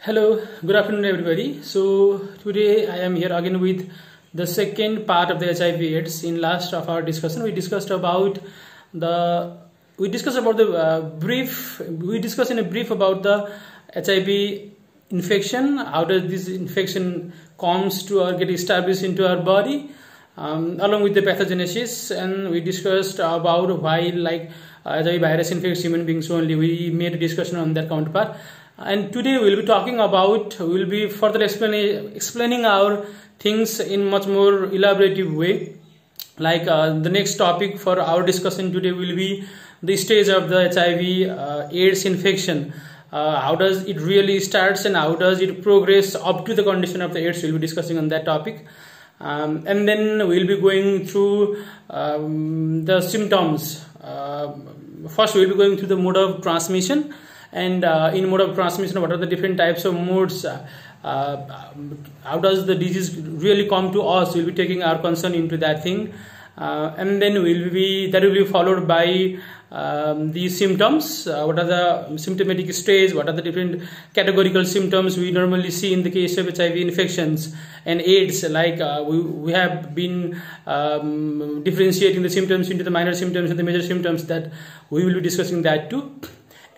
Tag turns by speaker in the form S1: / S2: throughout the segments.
S1: Hello, good afternoon everybody. So today I am here again with the second part of the HIV/AIDS. In last of our discussion, we discussed in a brief about the HIV infection. How does this infection comes to or get established into our body, along with the pathogenesis, and we discussed about why HIV virus infects human beings only. We made a discussion on that counterpart. And today we will be talking about, we will be further explaining our things in much more elaborative way. The next topic for our discussion today will be the stage of the HIV AIDS infection. How does it really starts and how does it progress up to the condition of the AIDS. We will be discussing on that topic. And then we will be going through the symptoms. First we will be going through the mode of transmission. And in mode of transmission, what are the different types of modes? How does the disease really come to us? We'll be taking our concern into that thing, and then that will be followed by the symptoms. What are the symptomatic stage? What are the different categorical symptoms we normally see in the case of HIV infections and AIDS? We have been differentiating the symptoms into the minor symptoms and the major symptoms. That we will be discussing that too.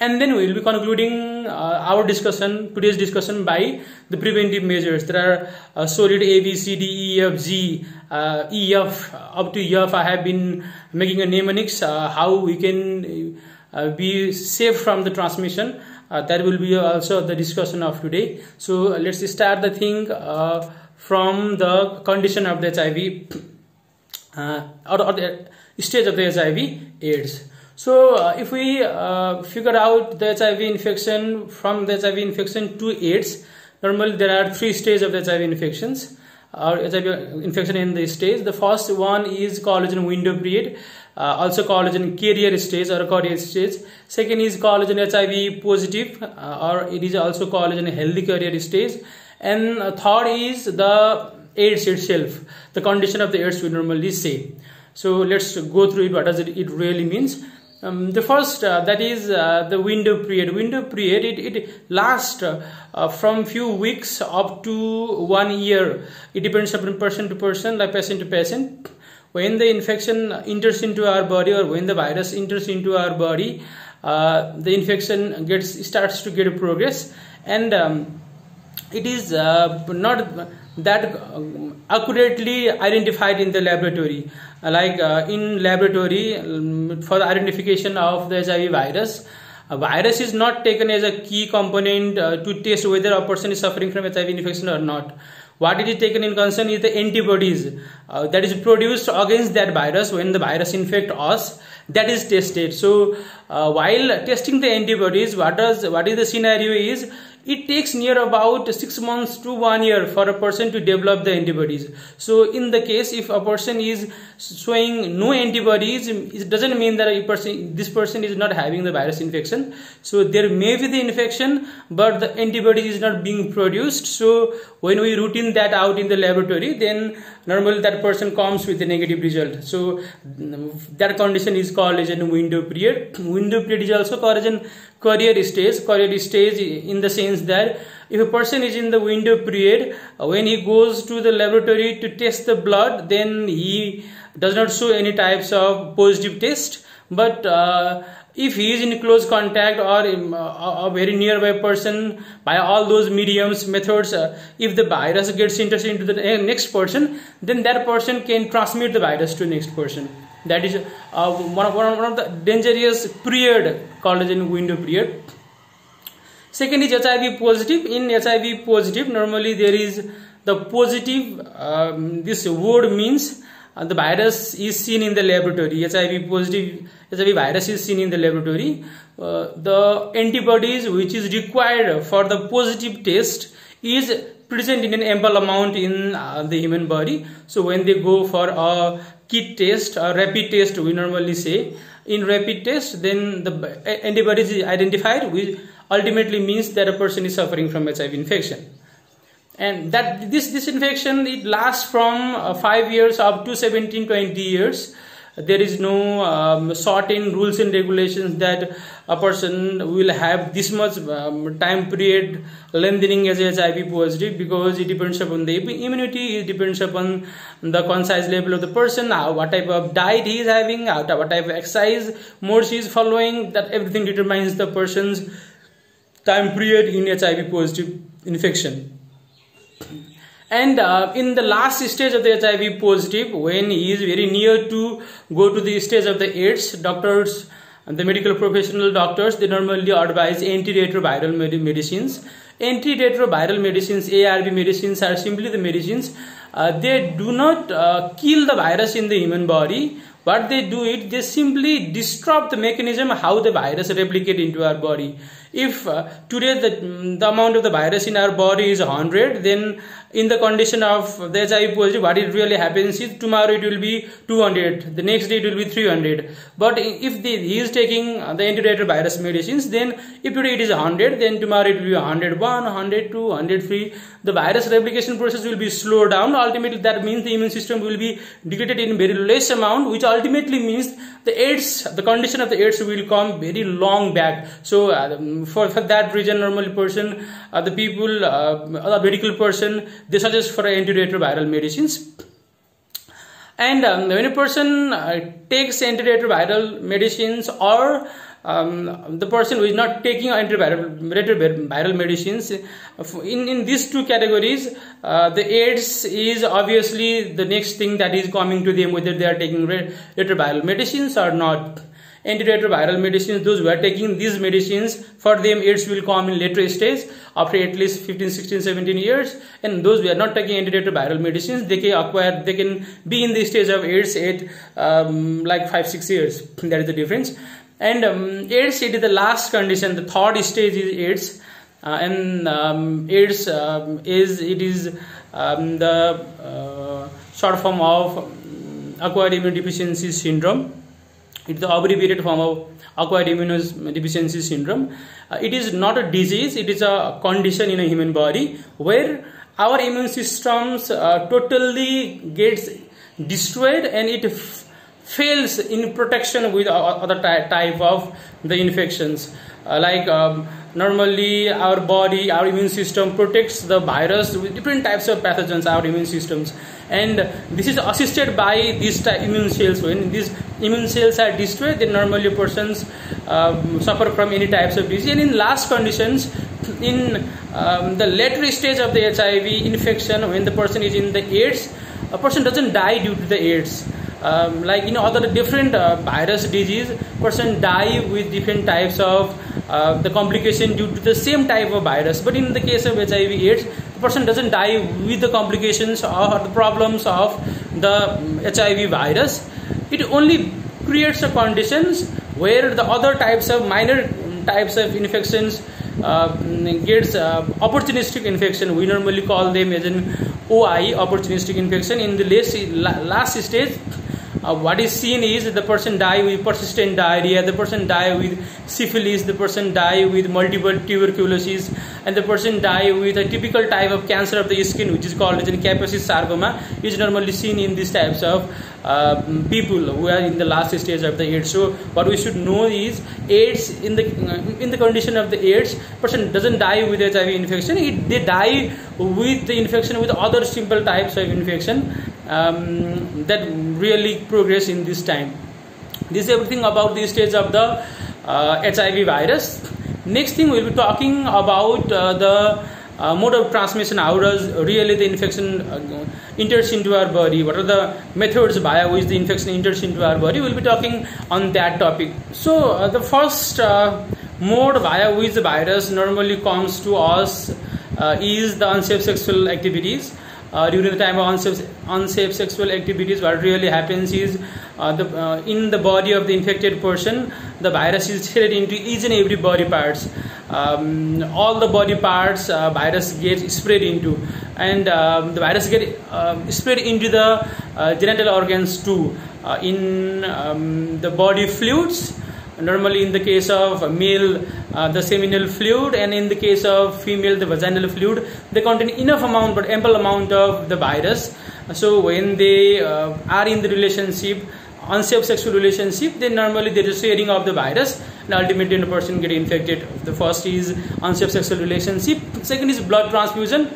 S1: And then we will be concluding our discussion, today's discussion, by the preventive measures. There are solid A, B, C, D, E, F, G, E, F, up to F. I have been making a mnemonics how we can be safe from the transmission. That will be also the discussion of today. So let's start the thing from the condition of the HIV or the stage of the HIV AIDS. So if we figure out the HIV infection, from the HIV infection to AIDS, normally there are three stages of the HIV infections or HIV infection in the stage. The first one is collagen window period, also called as carrier stage or carrier stage. Second is called as HIV positive, or it is also called as healthy carrier stage. And third is the AIDS itself, the condition of the AIDS we normally say. So let's go through it. What does it really means? The first, that is the window period. Window period, it lasts from few weeks up to 1 year. It depends upon person to person, like patient to patient. When the infection enters into our body, or when the virus enters into our body, the infection starts to get progress, and it is not that accurately identified in the laboratory. In laboratory, for the identification of the HIV virus, a virus is not taken as a key component to test whether a person is suffering from HIV infection or not. What it is taken in concern is the antibodies that is produced against that virus when the virus infects us. That is tested. So while testing the antibodies, what is the scenario is, it takes near about 6 months to 1 year for a person to develop the antibodies. So in the case, if a person is showing no antibodies, it doesn't mean that this person is not having the virus infection. So there may be the infection, but the antibody is not being produced. So when we routine that out in the laboratory, then normally that person comes with a negative result. So that condition is called as a window period. Window period is also called as a carrier stage. Carrier stage in the sense that if a person is in the window period, when he goes to the laboratory to test the blood, then he does not show any types of positive test. But if he is in close contact or a very nearby person, by all those mediums, methods, if the virus gets interested into the next person, then that person can transmit the virus to the next person. That is one of the dangerous period called as a window period. Second is HIV positive. In HIV positive, normally there is the positive. This word means the virus is seen in the laboratory. HIV positive, HIV virus is seen in the laboratory. The antibodies which is required for the positive test is present in an ample amount in the human body. So when they go for a kit test or rapid test, we normally say, in rapid test, then the antibodies is identified, which ultimately means that a person is suffering from HIV infection. And that this infection, it lasts from 5 years up to 17-20 years. there is no certain rules and regulations that a person will have this much time period lengthening as HIV positive, because it depends upon the immunity, it depends upon the concise level of the person, what type of diet he is having, what type of exercise modes he is following. That everything determines the person's time period in HIV positive infection. And in the last stage of the HIV positive, when he is very near to go to the stage of the AIDS, doctors and the medical professional doctors, they normally advise antiretroviral medicines. Antiretroviral medicines, ARV medicines, are simply the medicines. They do not kill the virus in the human body. What they do it, they simply disrupt the mechanism how the virus replicate into our body. If today the amount of the virus in our body is 100, then in the condition of the HIV positive, what it really happens is tomorrow it will be 200, the next day it will be 300. But if he is taking the antiretrovirus medicines, then if today it is 100, then tomorrow it will be 101, 102, 103. The virus replication process will be slowed down. Ultimately, that means the immune system will be depleted in very less amount, which ultimately means the AIDS, the condition of the AIDS will come very long back. So for that reason, normal person, the people, the medical person, they suggest for antiretroviral medicines. And when a person takes antiretroviral medicines, or the person who is not taking antiretroviral medicines, in these two categories, the AIDS is obviously the next thing that is coming to them, whether they are taking retroviral medicines or not. Antiretroviral medicines, those who are taking these medicines, for them AIDS will come in later stage after at least 15, 16, 17 years. And those who are not taking antiretroviral medicines, they can be in the stage of AIDS at like 5, 6 years. That is the difference. And AIDS, it is the last condition. The third stage is AIDS, AIDS is the short form of acquired immunodeficiency syndrome. It is the abbreviated form of acquired immunodeficiency syndrome. It is not a disease, it is a condition in a human body where our immune systems totally gets destroyed, and it fails in protection with other type of the infections. Normally our body, our immune system protects the virus with different types of pathogens, our immune systems, and this is assisted by these immune cells. When these immune cells are destroyed, then normally persons suffer from any types of disease. And in last conditions, in the later stage of the HIV infection, when the person is in the AIDS, a person doesn't die due to the AIDS. Other different virus disease, person die with different types of the complication due to the same type of virus. But in the case of HIV AIDS, the person doesn't die with the complications or the problems of the HIV virus. It only creates a conditions where the other types of minor types of infections gets opportunistic infection. We normally call them as an OI, opportunistic infection. In the last stage, what is seen is the person die with persistent diarrhea, the person die with syphilis, the person die with multiple tuberculosis, and the person die with a typical type of cancer of the skin, which is called as Kaposi sarcoma, is normally seen in these types of people who are in the last stage of the AIDS. So what we should know is AIDS, in the condition of the AIDS, person doesn't die with HIV infection, they die with the infection with other simple types of infection that really progress in this time. This is everything about the stage of the HIV virus. Next thing, we will be talking about the mode of transmission. How does really the infection enters into our body? What are the methods via which the infection enters into our body? We will be talking on that topic. So the first mode via which the virus normally comes to us is the unsafe sexual activities. During the time of unsafe sexual activities, what really happens is in the body of the infected person, the virus is spread into each and every body parts. All the body parts virus gets spread into, and the virus gets spread into the genital organs too. In the body fluids, normally in the case of male, the seminal fluid, and in the case of female, the vaginal fluid, they contain enough amount but ample amount of the virus. So when they are in the relationship, unsafe sexual relationship, then normally there is sharing of the virus and ultimately the person get infected. The first is unsafe sexual relationship. Second is blood transfusion.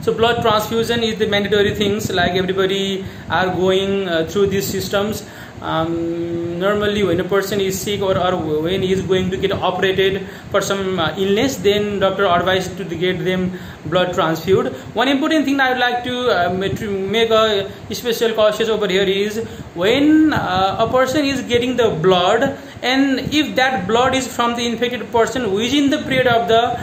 S1: So blood transfusion is the mandatory things, like everybody are going through these systems. Normally when a person is sick or when he is going to get operated for some illness, then doctor advised to get them blood transfused. One important thing I would like to make a special cautious over here is when a person is getting the blood, and if that blood is from the infected person within the period of the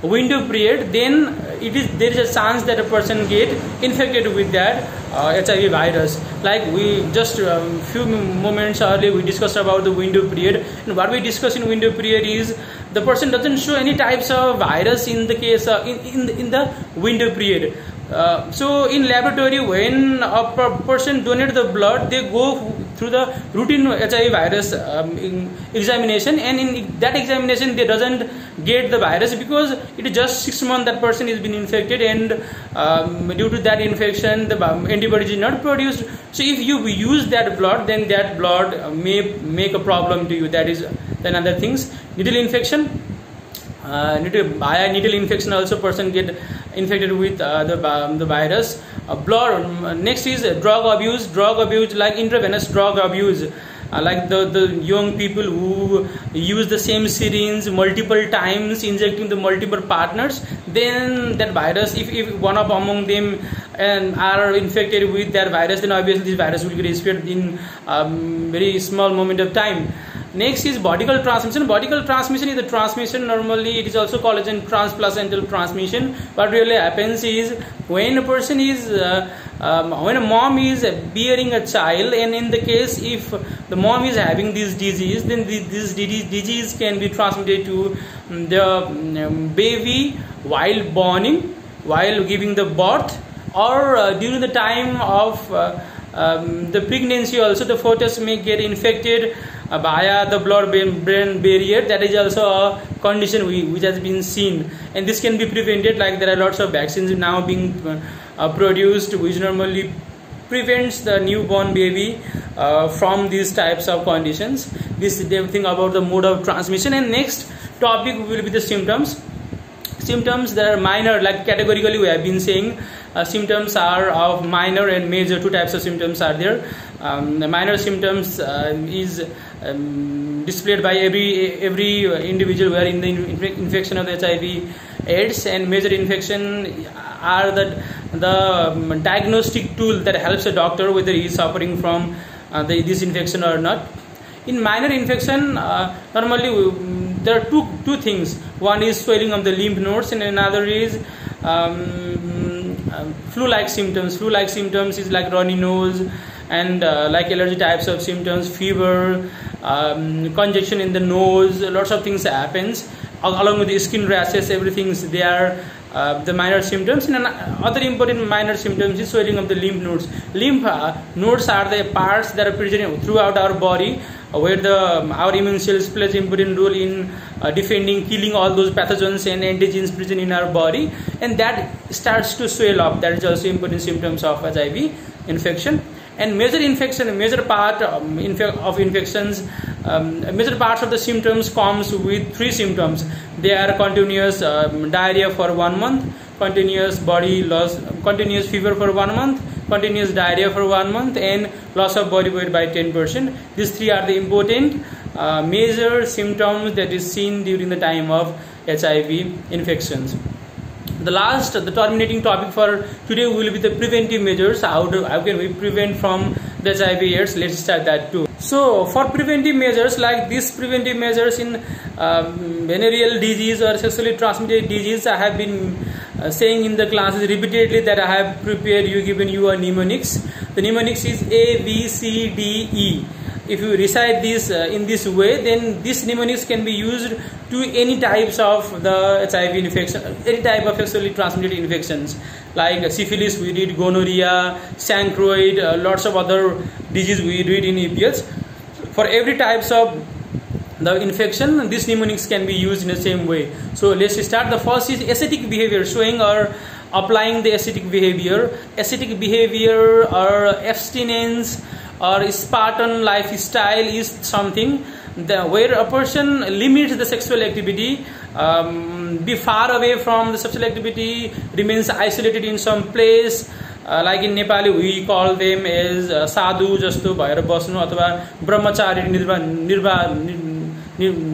S1: window period, then there is a chance that a person get infected with that HIV virus. Like we just few moments earlier we discussed about the window period, and what we discussed in window period is the person doesn't show any types of virus in the case in the window period. So in laboratory, when a person donates the blood, they go through the routine HIV virus examination, and in that examination they doesn't get the virus because it is just 6 months that person has been infected, and due to that infection the antibodies is not produced. So if you use that blood, then that blood may make a problem to you. That is another things. Needle infection. Via needle infection also person get infected with the virus. Blood. Next is drug abuse. Drug abuse, like intravenous drug abuse, like the young people who use the same syringe multiple times, injecting the multiple partners. Then that virus, if one of among them and are infected with that virus, then obviously this virus will get spread in very small moment of time. Next is bodical transmission. Bodical transmission is the transmission, normally it is also called as transplacental transmission. What really happens is when a person is when a mom is bearing a child, and in the case if the mom is having this disease, then this disease can be transmitted to the baby while borning, while giving the birth, or during the time of the pregnancy also the fetus may get infected via the blood-brain barrier. That is also a condition which has been seen, and this can be prevented. Like there are lots of vaccines now being produced which normally prevents the newborn baby from these types of conditions. This is everything about the mode of transmission. And next topic will be the symptoms. Symptoms that are minor, like categorically we have been saying symptoms are of minor and major. Two types of symptoms are there. The minor symptoms is displayed by every individual who are in the infection of the HIV/AIDS, and major infection are the diagnostic tool that helps a doctor whether he is suffering from this infection or not. In minor infection, normally there are two things. One is swelling of the lymph nodes, and another is flu-like symptoms. Flu-like symptoms is like runny nose and like allergy types of symptoms, fever, congestion in the nose, lots of things happens along with the skin rashes, everything they are the minor symptoms. And other important minor symptoms is swelling of the lymph nodes. Lymph nodes are the parts that are present throughout our body where our immune cells plays important role in defending, killing all those pathogens and antigens present in our body, and that starts to swell up. That is also important symptoms of HIV infection. And major infection, major part of infections, major parts of the symptoms comes with three symptoms. They are continuous diarrhea for 1 month, continuous body loss, continuous fever for 1 month, continuous diarrhea for 1 month, and loss of body weight by 10%. These three are the important major symptoms that is seen during the time of HIV infections. The terminating topic for today will be the preventive measures. How can we prevent from the HIV/AIDS? Let's start that too. So for preventive measures, like these preventive measures in venereal disease or sexually transmitted disease, I have been saying in the classes repeatedly that I have given you a mnemonics. The mnemonics is A, B, C, D, E. If you recite this in this way, then this mnemonics can be used to any types of the HIV infection, any type of sexually transmitted infections like syphilis we read, gonorrhea, chancroid, lots of other disease we read in EPS. For every types of the infection, these mnemonics can be used in the same way. So let's start. The first is ascetic behavior, showing or applying the ascetic behavior. Ascetic behavior or abstinence or Spartan lifestyle is something where a person limits the sexual activity, be far away from the sexual activity, remains isolated in some place. Like in Nepali we call them as sadhu jasto bhayera basnu athwa brahmachari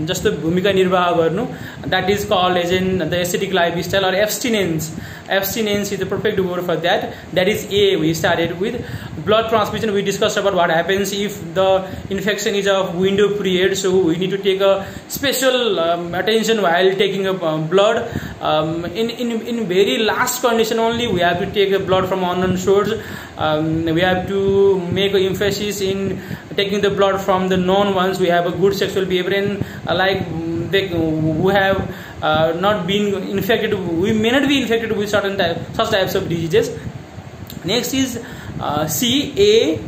S1: jasto bhumika nirvaha garnu. That is called as in the ascetic lifestyle or abstinence. Abstinence is the perfect word for that. That is A. We started with blood transfusion. We discussed about what happens if the infection is of window period, so we need to take a special attention while taking a blood. In very last condition only we have to take a blood from unknown source. We have to make an emphasis in taking the blood from the known ones. We have a good sexual behavior, and like they who have not been infected, we may not be infected with such types of diseases. Next is C. A.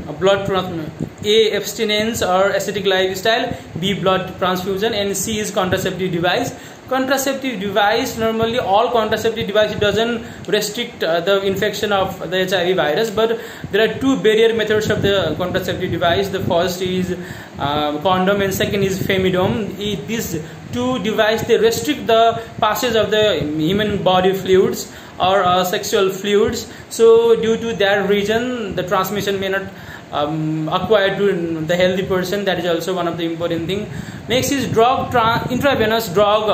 S1: A. Abstinence or ascetic lifestyle. B. Blood transfusion. And C is contraceptive device. Contraceptive device, normally all contraceptive device, it doesn't restrict the infection of the HIV virus, but there are two barrier methods of the contraceptive device. The first is condom and second is femidome. These two devices, they restrict the passage of the human body fluids or sexual fluids. So due to that reason, the transmission may not acquired to the healthy person. That is also one of the important thing. Next is intravenous drug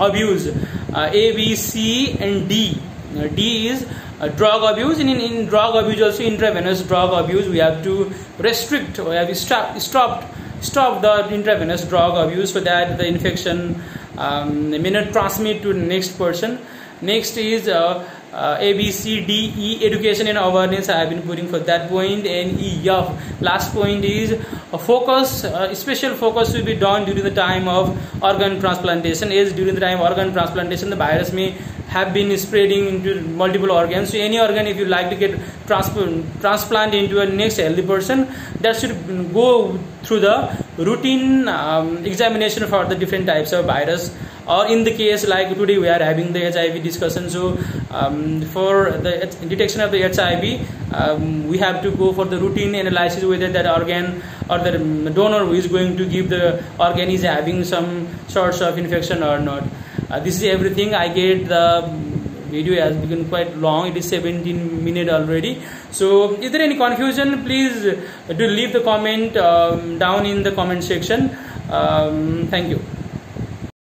S1: abuse. A, B, C and D. D is drug abuse, and in drug abuse also intravenous drug abuse we have to restrict, we have to stop the intravenous drug abuse, so that the infection may not transmit to the next person. Next is A, B, C, D, E, education and awareness. I have been putting for that point. And E, F. Last point is a focus. Special focus will be done during the time of organ transplantation. As during the time of organ transplantation, the virus may have been spreading into multiple organs. So any organ, if you like to get transplant into a next healthy person, that should go through the routine examination for the different types of virus. Or in the case like today we are having the HIV discussion, so for the detection of the HIV, we have to go for the routine analysis whether that organ or the donor who is going to give the organ is having some sorts of infection or not. This is everything. I get the video has become quite long. It is 17 minutes already. So is there any confusion, please do leave the comment down in the comment section. Thank you.